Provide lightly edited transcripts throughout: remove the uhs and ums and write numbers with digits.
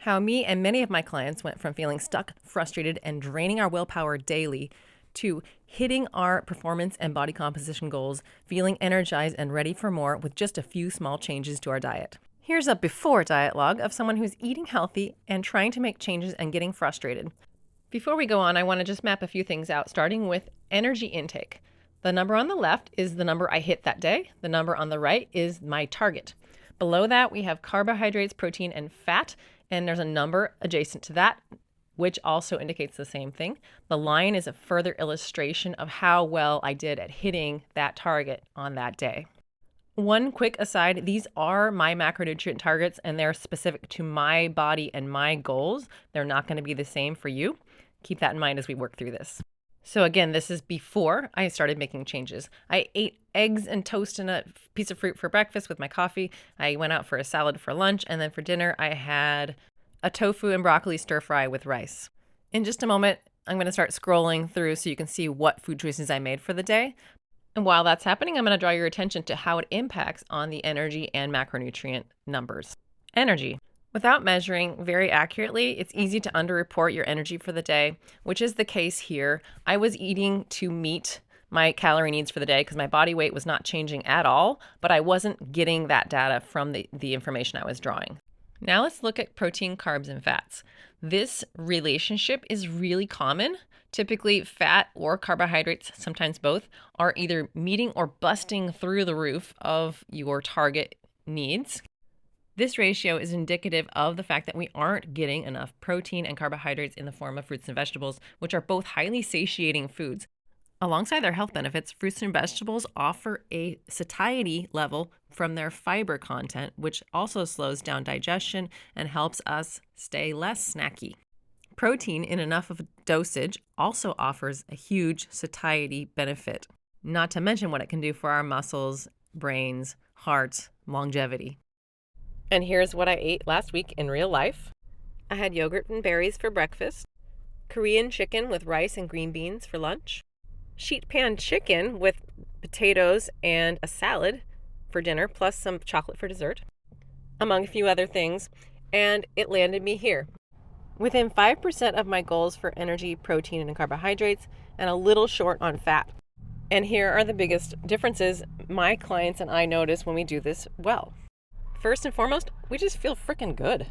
how me and many of my clients went from feeling stuck, frustrated, and draining our willpower daily to hitting our performance and body composition goals, feeling energized and ready for more with just a few small changes to our diet. Here's a before diet log of someone who's eating healthy and trying to make changes and getting frustrated. Before we go on, I want to just map a few things out, starting with energy intake. The number on the left is the number I hit that day. The number on the right is my target. Below that, we have carbohydrates, protein, and fat, and there's a number adjacent to that, which also indicates the same thing. The line is a further illustration of how well I did at hitting that target on that day. One quick aside, these are my macronutrient targets and they're specific to my body and my goals. They're not going to be the same for you. Keep that in mind as we work through this. So again, this is before I started making changes. I ate eggs and toast and a piece of fruit for breakfast with my coffee. I went out for a salad for lunch, and then for dinner I had a tofu and broccoli stir fry with rice. In just a moment, I'm going to start scrolling through so you can see what food choices I made for the day. And while that's happening, I'm going to draw your attention to how it impacts on the energy and macronutrient numbers. Energy. Without measuring very accurately, it's easy to underreport your energy for the day, which is the case here. I was eating to meet my calorie needs for the day because my body weight was not changing at all, but I wasn't getting that data from the information I was drawing. Now let's look at protein, carbs, and fats. This relationship is really common. Typically, fat or carbohydrates, sometimes both, are either meeting or busting through the roof of your target needs. This ratio is indicative of the fact that we aren't getting enough protein and carbohydrates in the form of fruits and vegetables, which are both highly satiating foods. Alongside their health benefits, fruits and vegetables offer a satiety level from their fiber content, which also slows down digestion and helps us stay less snacky. Protein in enough of a dosage also offers a huge satiety benefit, not to mention what it can do for our muscles, brains, hearts, longevity. And here's what I ate last week in real life. I had yogurt and berries for breakfast, Korean chicken with rice and green beans for lunch, sheet pan chicken with potatoes and a salad for dinner, plus some chocolate for dessert, among a few other things, and it landed me here. Within 5% of my goals for energy, protein, and carbohydrates, and a little short on fat. And here are the biggest differences my clients and I notice when we do this well. First and foremost, we just feel freaking good.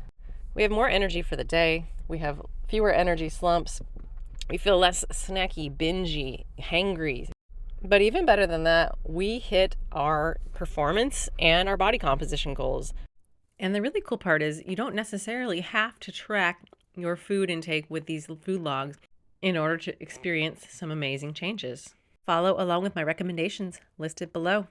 We have more energy for the day. We have fewer energy slumps. We feel less snacky, bingy, hangry. But even better than that, we hit our performance and our body composition goals. And the really cool part is you don't necessarily have to track your food intake with these food logs in order to experience some amazing changes. Follow along with my recommendations listed below.